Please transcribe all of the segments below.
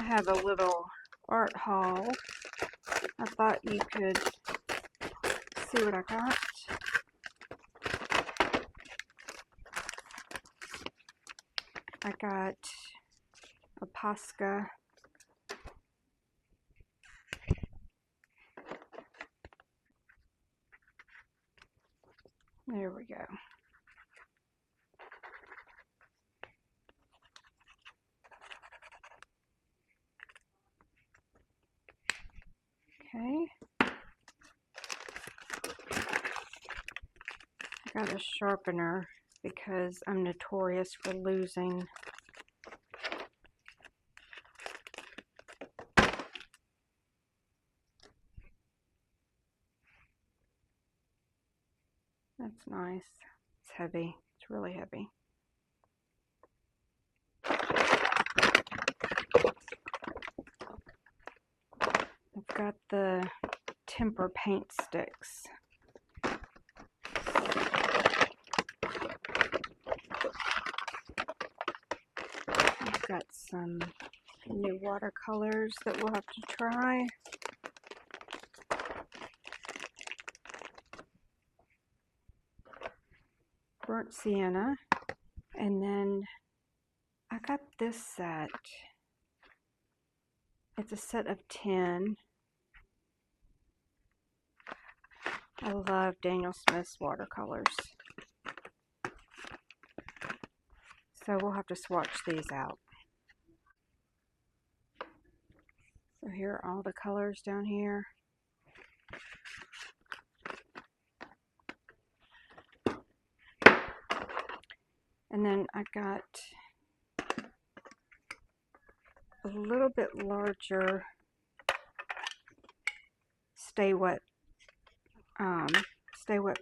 I have a little art haul. I thought you could see what I got. I got a Posca there we go. Okay. I got a sharpener because I'm notorious for losing that's nice. It's heavy. It's really heavy. I've got the tempera paint sticks. I've got some new watercolors that we'll have to try. Burnt sienna. And then I got this set. It's a set of 10. I love Daniel Smith's watercolors. So we'll have to swatch these out. So here are all the colors down here. And then I got a little bit larger Stay Wet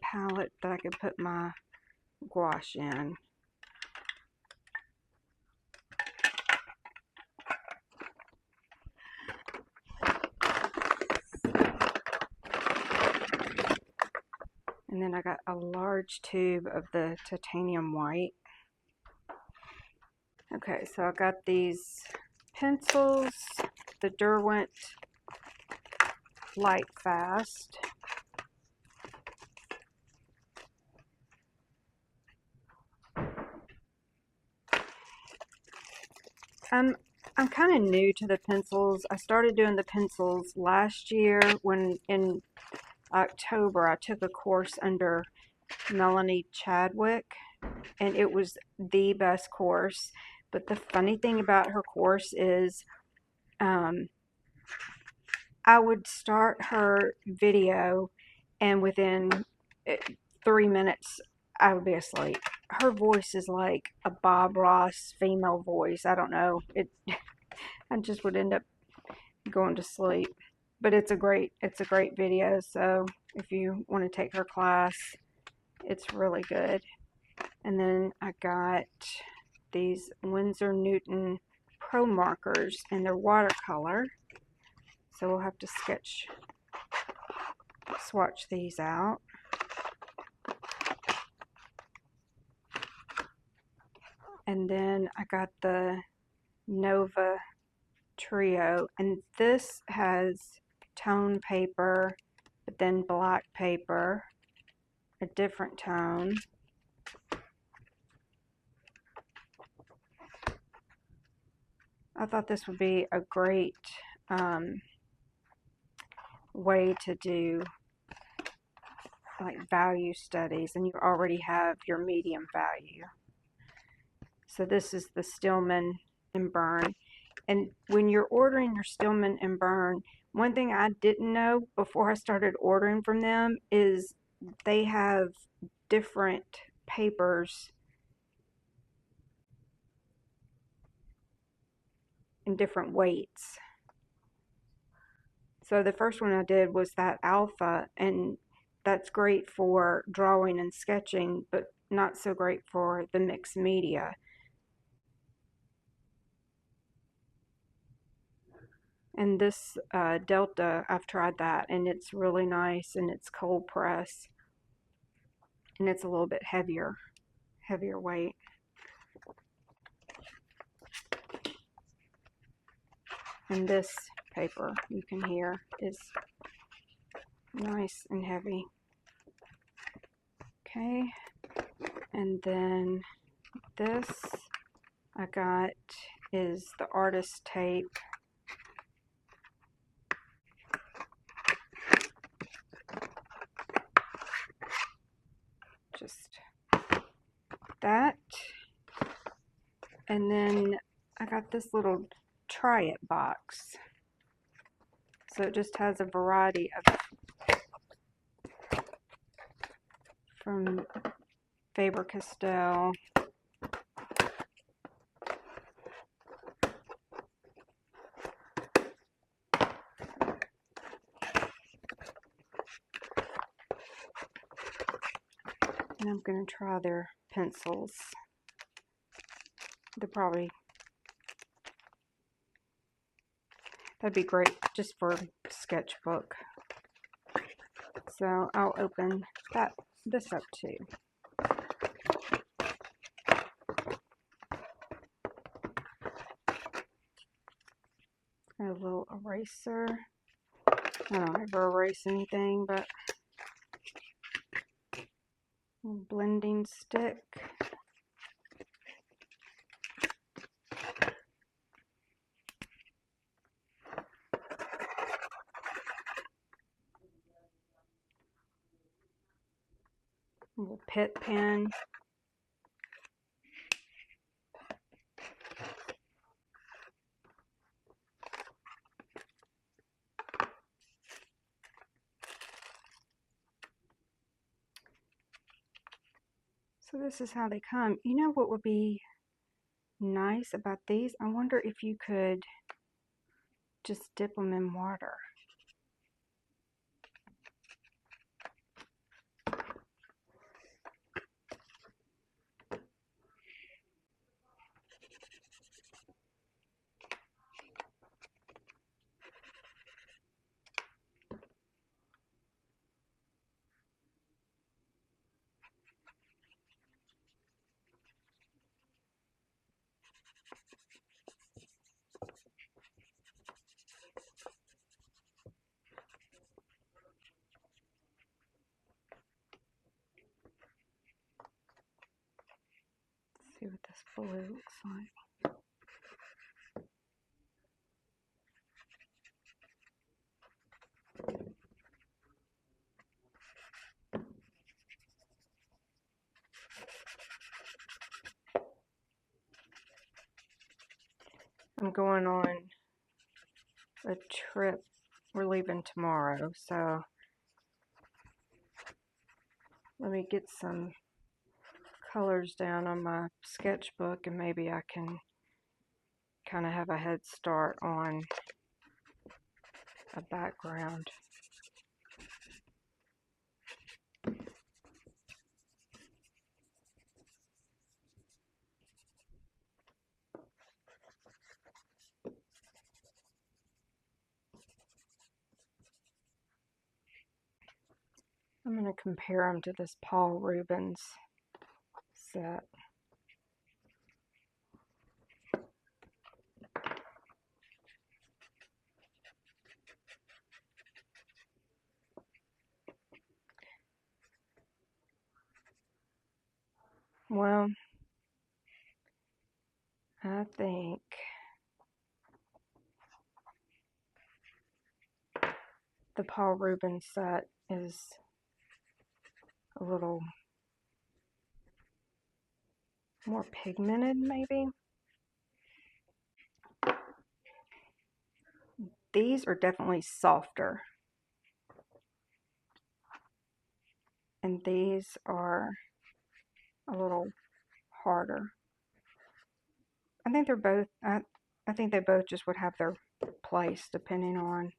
palette that I could put my gouache in. And then I got a large tube of the titanium white. Okay, so I got these pencils, the Derwent Lightfast. I'm kind of new to the pencils. I started doing the pencils last year when in October I took a course under Melanie Chadwick, and it was the best course. But the funny thing about her course is I would start her video and within 3 minutes I would be asleep. Her voice is like a Bob Ross female voice. I don't know. I just would end up going to sleep. But it's a great video. So if you want to take her class, it's really good. And then I got these Winsor Newton Pro markers and they're watercolor. So we'll have to swatch these out. And then I got the Nova Trio, and this has tone paper, but then black paper, a different tone. I thought this would be a great way to do like value studies, and you already have your medium value. So this is the Stillman and Burn. And when you're ordering your Stillman and Burn, one thing I didn't know before I started ordering from them is they have different papers in different weights. So the first one I did was that Alpha, and that's great for drawing and sketching, but not so great for the mixed media. And this Delta, I've tried that, and it's really nice, and it's cold press, and it's a little bit heavier weight. And this paper, you can hear, is nice and heavy. Okay, and then this I got is the artist tape. Just that. And then I got this little try it box. So it just has a variety of from Faber-Castell. And I'm going to try their pencils. That'd be great just for Sketchbook. So I'll open this up too. A little eraser. I don't ever erase anything, but a blending stick. A little pit pen. So this is how they come. You know what would be nice about these? I wonder if you could just dip them in water. Let's see what this blue looks like. I'm going on a trip. We're leaving tomorrow, so let me get some colors down on my sketchbook and maybe I can kind of have a head start on a background. I'm going to compare them to this Paul Rubens set. Well, I think the Paul Rubens set is a little more pigmented, maybe. These are definitely softer. And these are a little harder. I think they're both, I think they both just would have their place depending on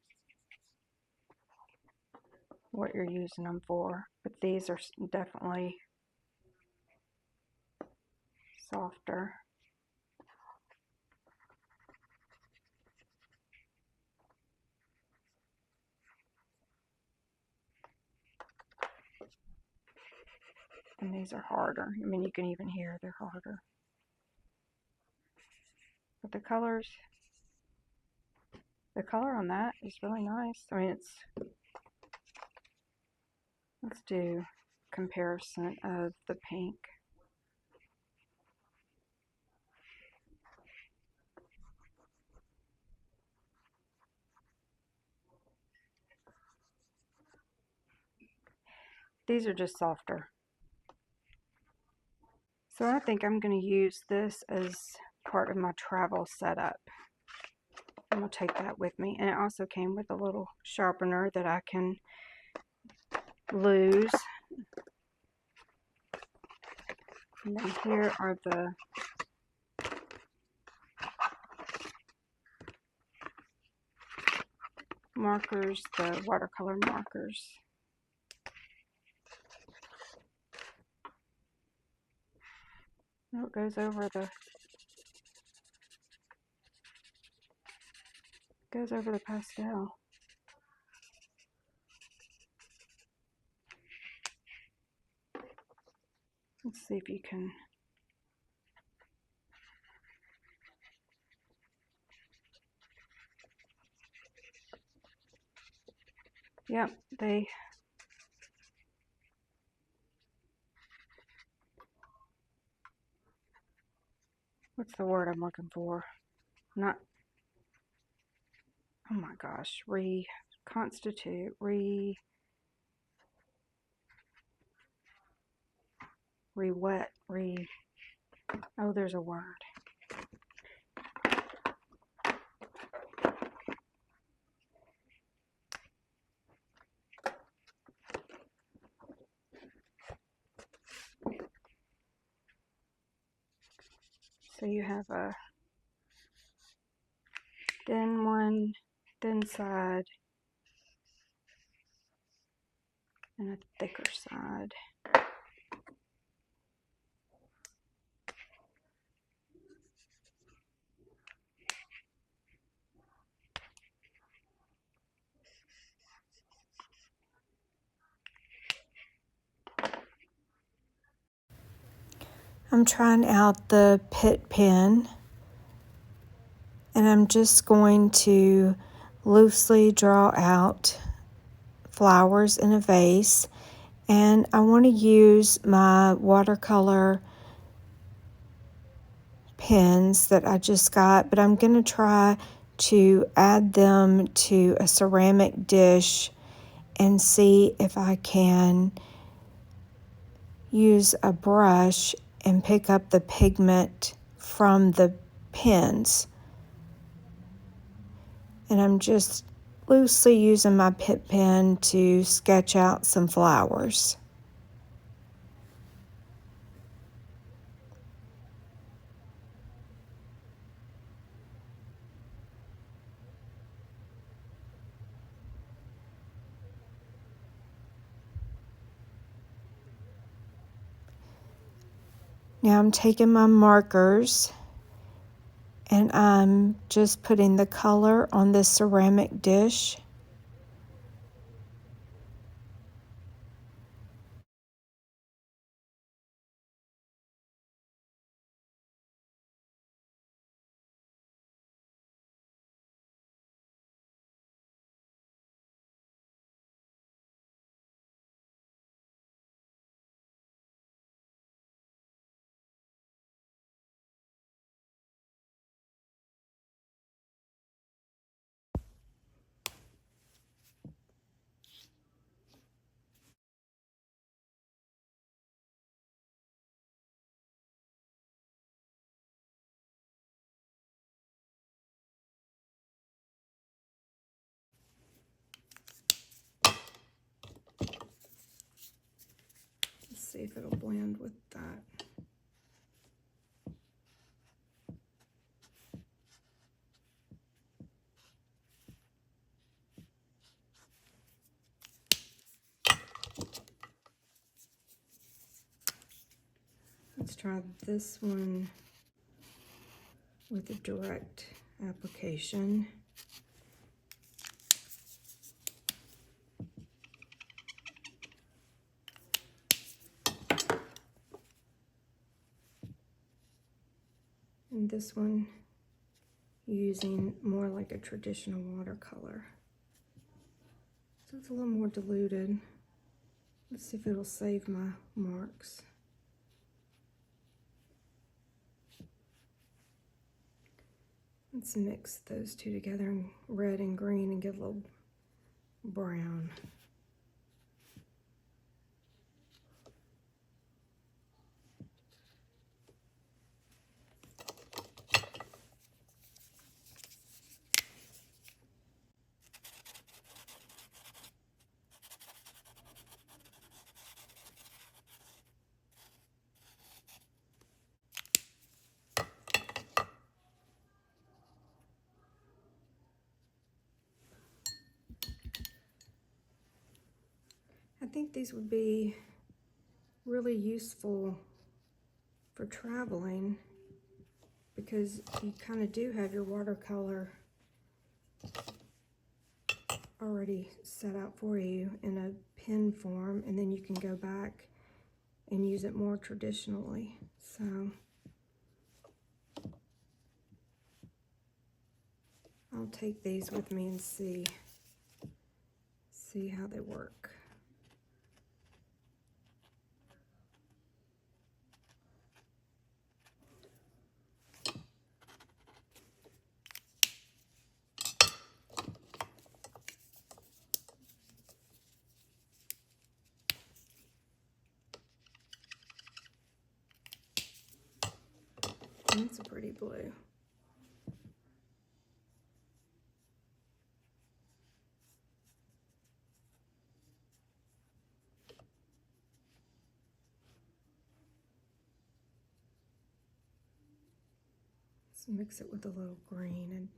what you're using them for. But these are definitely softer. And these are harder. I mean, you can even hear they're harder. But the colors, The color on that is really nice. I mean, let's do comparison of the pink. These are just softer. So I think I'm going to use this as part of my travel setup. I'm going to take that with me. And it also came with a little sharpener that I can lose. And then here are the markers, the watercolor markers. Oh, it goes over the pastel. Let's see if you can. Yep, what's the word I'm looking for? Not, oh my gosh, reconstitute, re-wet, oh, there's a word. So you have a thin one, thin side, and a thicker side. I'm trying out the Pitt pen, and I'm just going to loosely draw out flowers in a vase, and I want to use my watercolor pens that I just got, but I'm going to try to add them to a ceramic dish and see if I can use a brush and pick up the pigment from the pens. And I'm just loosely using my Pitt pen to sketch out some flowers. Now I'm taking my markers and I'm just putting the color on this ceramic dish. Let's see if it'll blend with that. Let's try this one with a direct application. And this one using more like a traditional watercolor. So it's a little more diluted. Let's see if it'll save my marks. Let's mix those two together in red and green and get a little brown. I think these would be really useful for traveling because you kind of do have your watercolor already set out for you in a pen form, and then you can go back and use it more traditionally. So I'll take these with me and see how they work. That's a pretty blue. Let's mix it with a little green and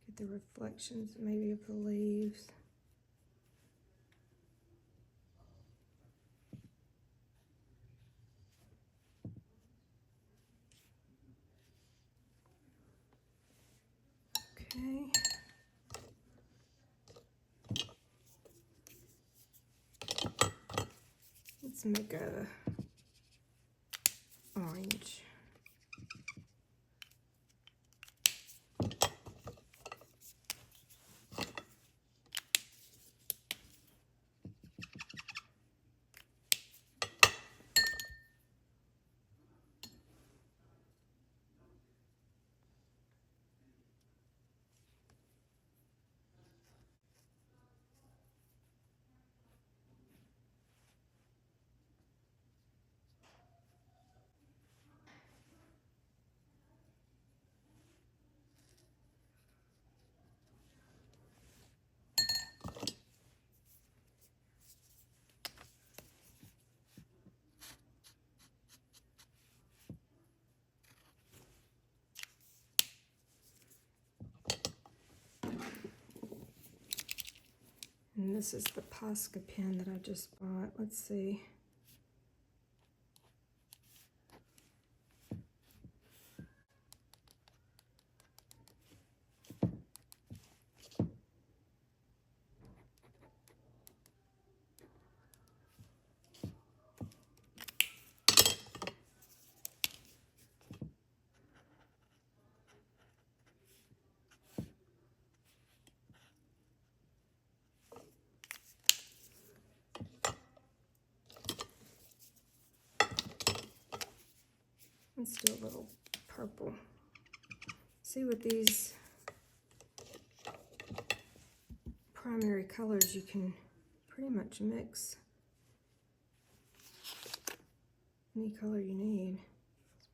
get the reflections maybe of the leaves. Okay. Let's make a orange. And this is the Posca pen that I just bought. Let's see. Let's do a little purple. See, with these primary colors, you can pretty much mix any color you need.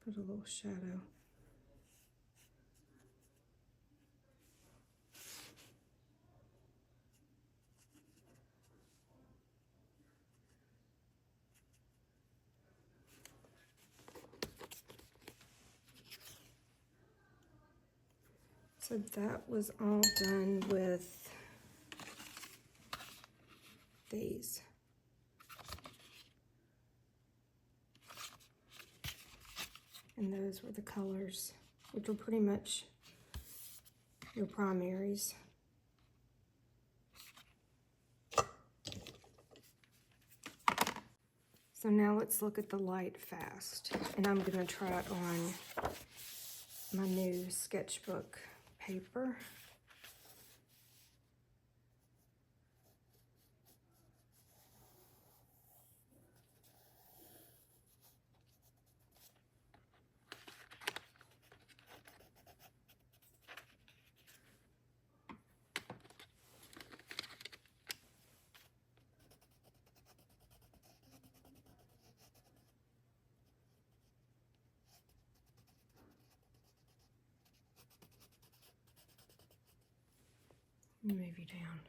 Let's put a little shadow. So that was all done with these. And those were the colors, which were pretty much your primaries. So now let's look at the Lightfast, and I'm going to try it on my new sketchbook paper. Move you down.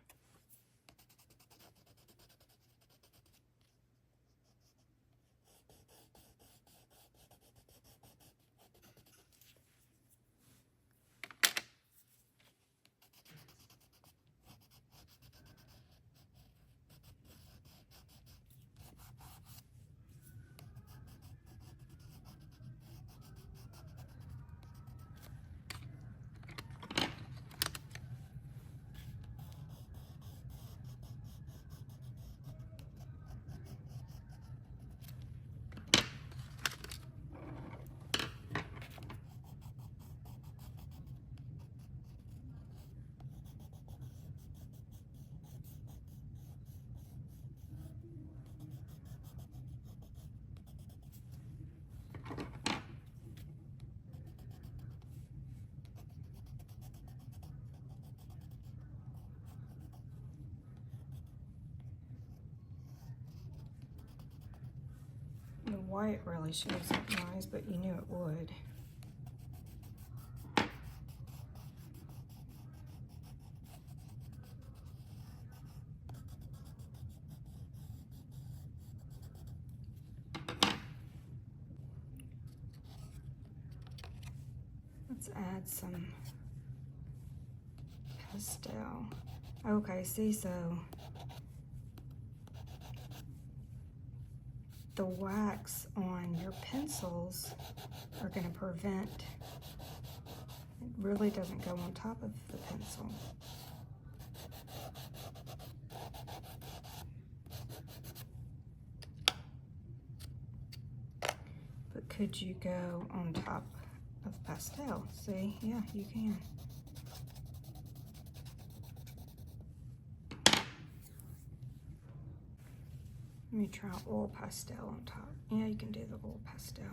The white really shows up nice, but you knew it would. Let's add some pastel. Okay, see, so the wax on your pencils are going to prevent, it really doesn't go on top of the pencil. But could you go on top of pastel? See, yeah, you can. Let me try oil pastel on top. Yeah, you can do the oil pastel.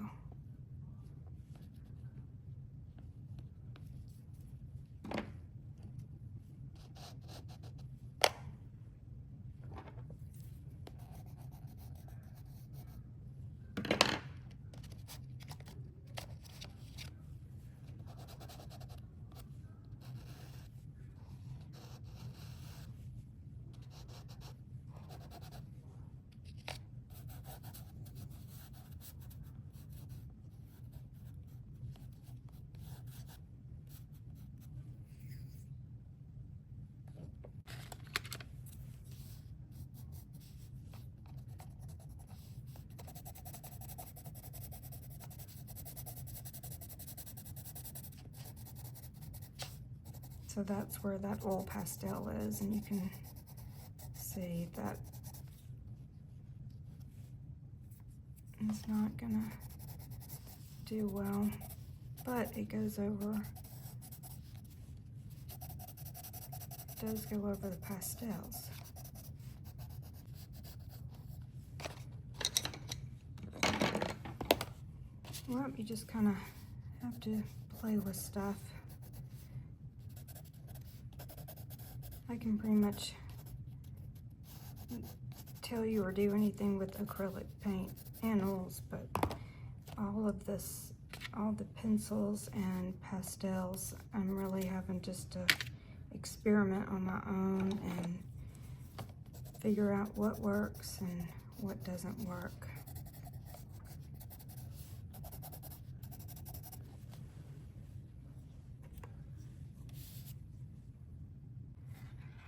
So that's where that oil pastel is, and you can see that it's not gonna do well, but it goes over, it does go over the pastels. Well, you just kind of have to play with stuff. I can pretty much tell you or do anything with acrylic paint and oils, but all of this, all the pencils and pastels, I'm really having just to experiment on my own and figure out what works and what doesn't work.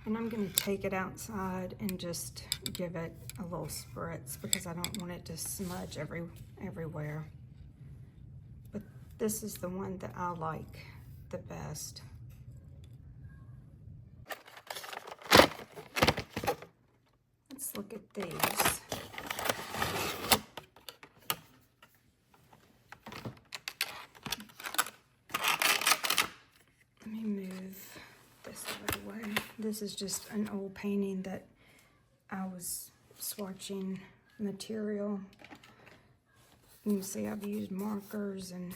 And I'm going to take it outside and just give it a little spritz because I don't want it to smudge everywhere. But this is the one that I like the best. Let's look at these. This is just an old painting that I was swatching material. You can see I've used markers and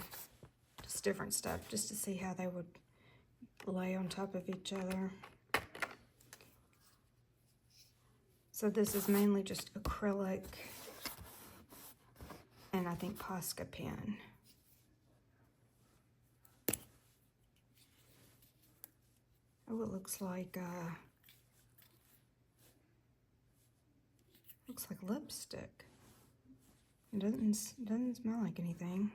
just different stuff just to see how they would lay on top of each other. So this is mainly just acrylic and I think Posca pen. Oh, it looks like lipstick. It doesn't smell like anything.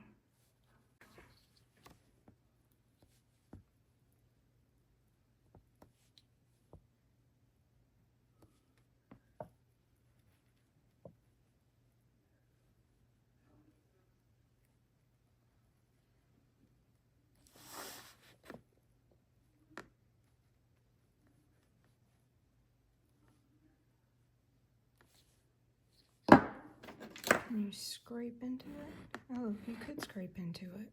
Can you scrape into it? Oh, you could scrape into it.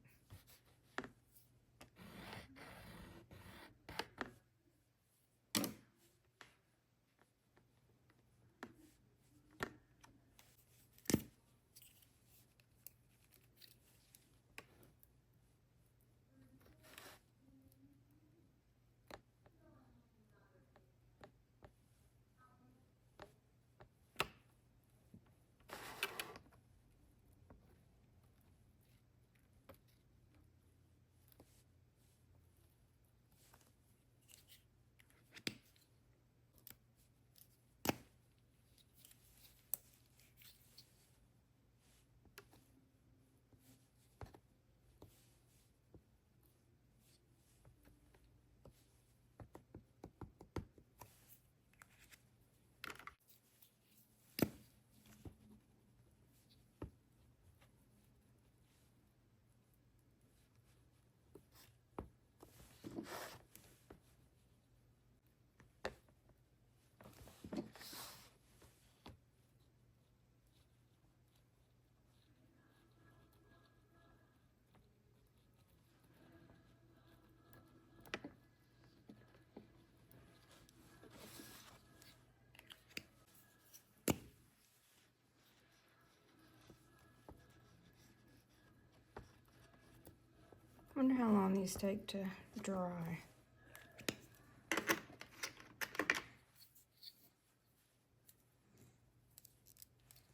I wonder how long these take to dry.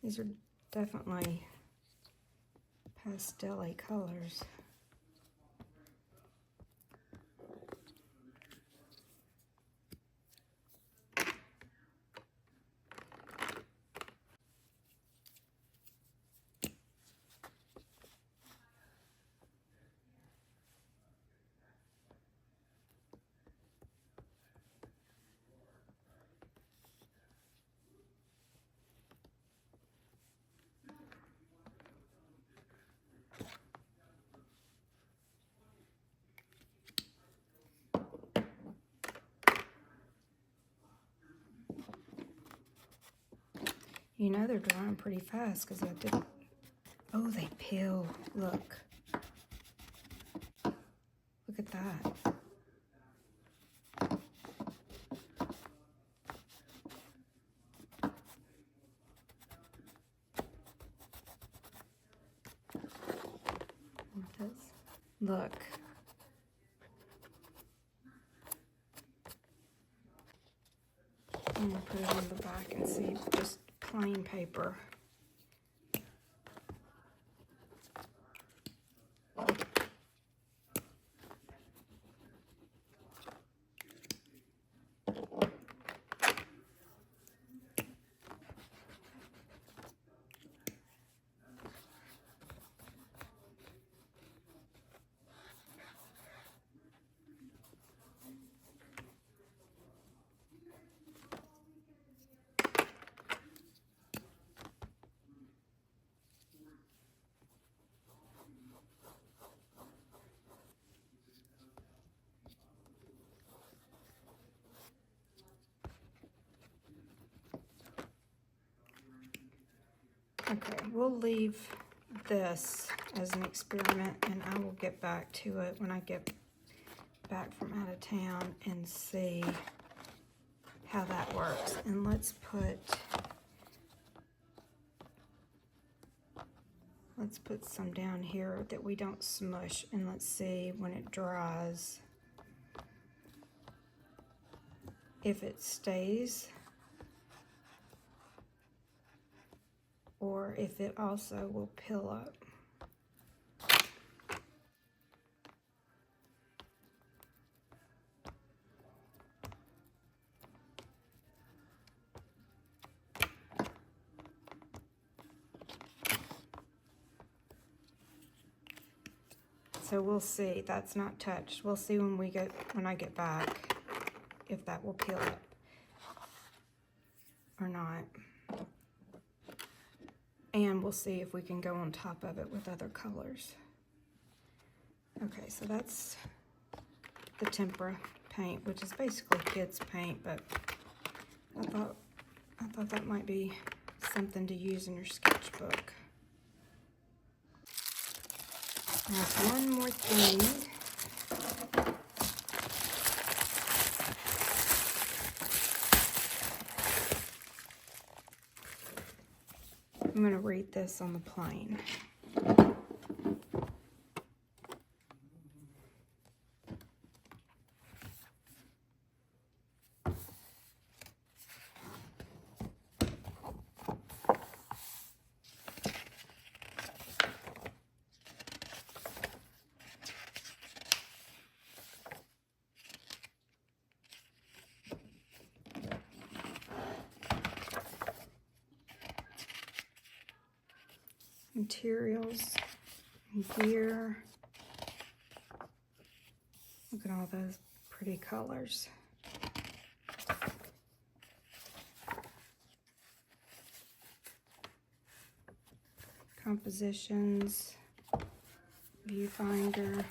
These are definitely pastel-y colors. You know they're drying pretty fast because I didn't. Oh, they peel. Look. Look at that. Look. I'm gonna put it on the back and see just plain paper. Okay, we'll leave this as an experiment and I will get back to it when I get back from out of town and see how that works. And let's put some down here that we don't smush, and let's see when it dries if it stays or if it also will pill up. So we'll see. That's not touched. We'll see when I get back if that will peel up or not. And we'll see if we can go on top of it with other colors. Okay, so that's the tempera paint, which is basically kids paint, but I thought that might be something to use in your sketchbook. Now, one more thing. I'm going to read this on the Plein. Materials, gear. Look at all those pretty colors. Compositions, viewfinder.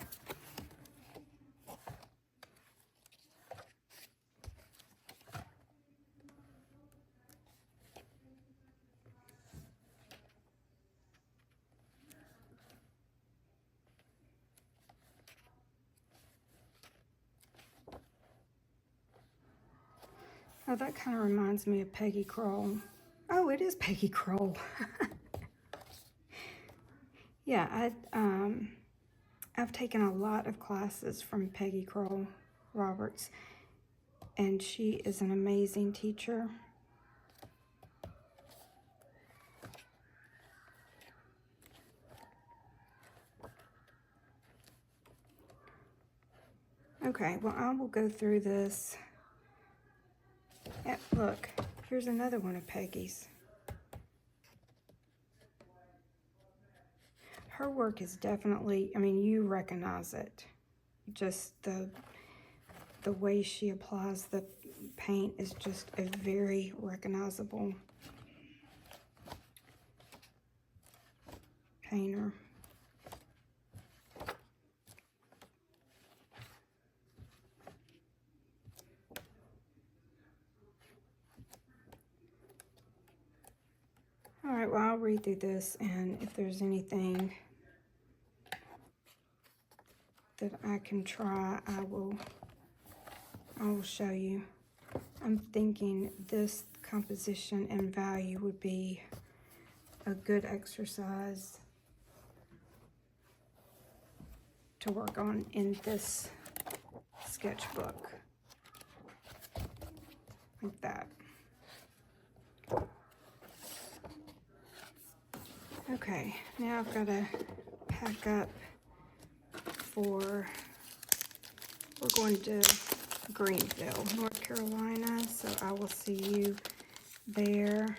Oh, that kind of reminds me of Peggy Kroll. Oh, it is Peggy Kroll. Yeah, I've taken a lot of classes from Peggy Kroll Roberts, and she is an amazing teacher. Okay, well, I will go through this. Yeah, look, here's another one of Peggy's. Her work is definitely, I mean, you recognize it. Just the way she applies the paint is just a very recognizable painter. All right, well, I'll read through this, and if there's anything that I can try, I will show you. I'm thinking this composition and value would be a good exercise to work on in this sketchbook, like that. Okay, now I've got to pack up for, we're going to Greenville, North Carolina, so I will see you there.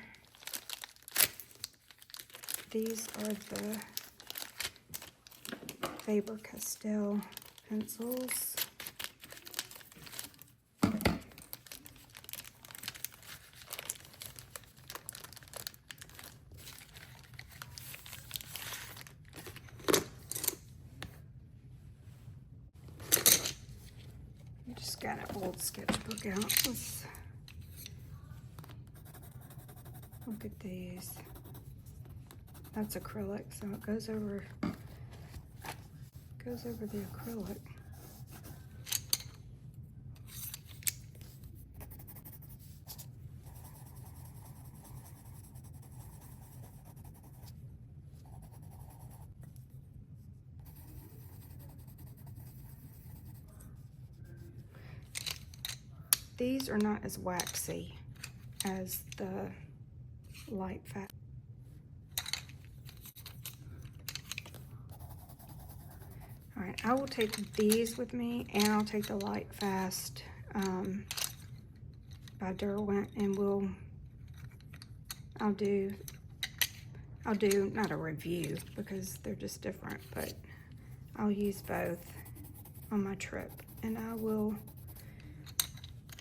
These are the Faber-Castell pencils. Got an old sketchbook out. Let's look at these. That's acrylic, so it goes over the acrylic. these are not as waxy as the Lightfast. All right, I will take these with me, and I'll take the Lightfast by Derwent, and I'll do not a review because they're just different, but I'll use both on my trip, and I will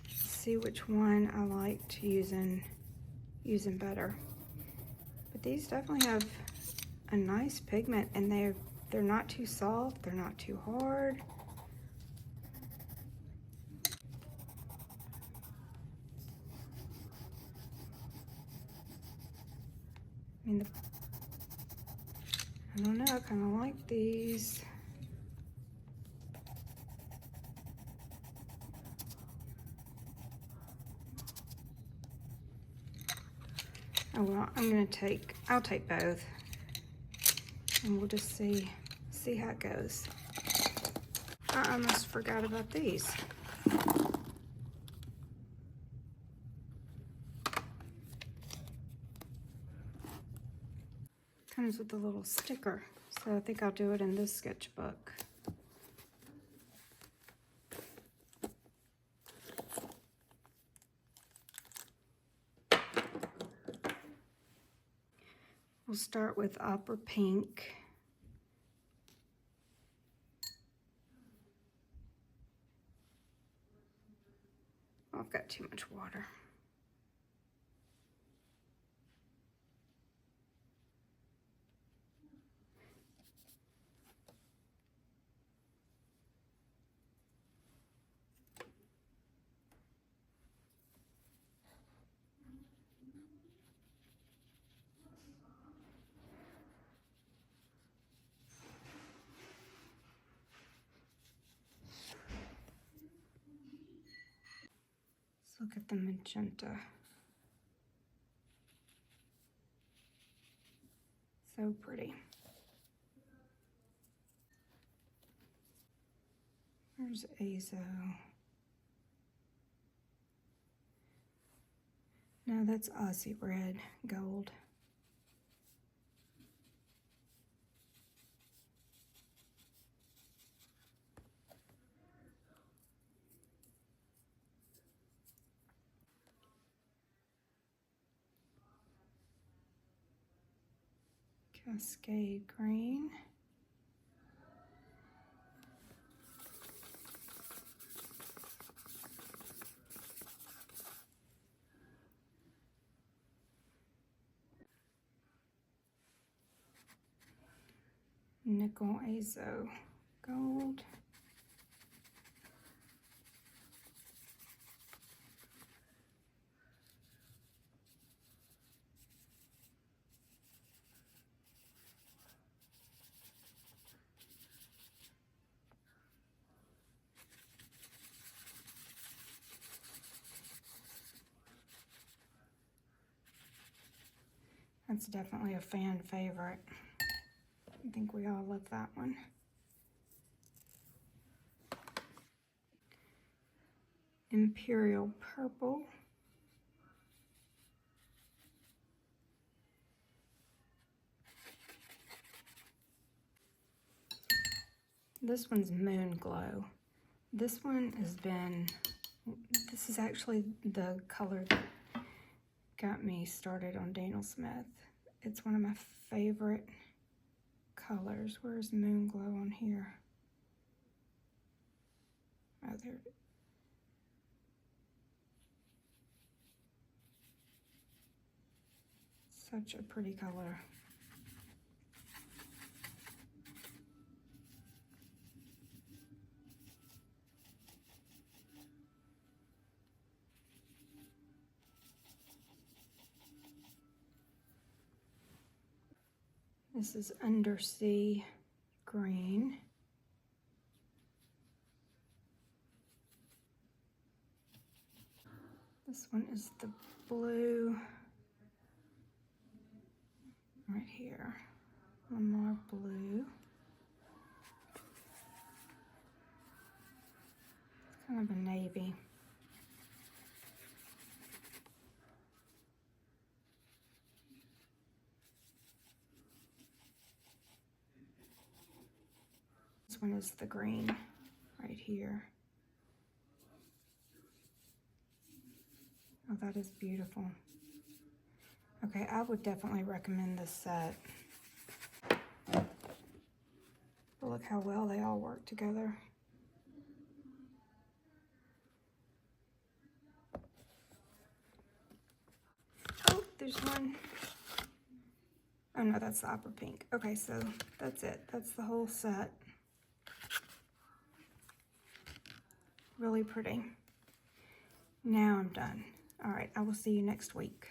see which one I liked using better. But these definitely have a nice pigment, and they're not too soft, they're not too hard. I mean, I don't know, I kind of like these. Oh well, I'll take both, and we'll just see how it goes. I almost forgot about these. Comes with a little sticker, so I think I'll do it in this sketchbook. We'll start with Opera Pink. Oh, I've got too much water. Look at the magenta. So pretty. There's Azo. No, that's Aussie Red Gold. Cascade Green. Nickel Azo Gold. That's definitely a fan favorite. I think we all love that one. Imperial Purple. This one's Moon Glow. This one this is actually the color that got me started on Daniel Smith. It's one of my favorite colors. Where's Moon Glow on here? Oh, there. Such a pretty color. This is Undersea Green. This one is the blue right here. One more blue. It's kind of a navy. this one is the green right here. Oh, that is beautiful. Okay, I would definitely recommend this set. But look how well they all work together. Oh, there's one. Oh no, that's the opera pink. Okay, so that's it. That's the whole set. Really pretty. Now I'm done. All right, I will see you next week.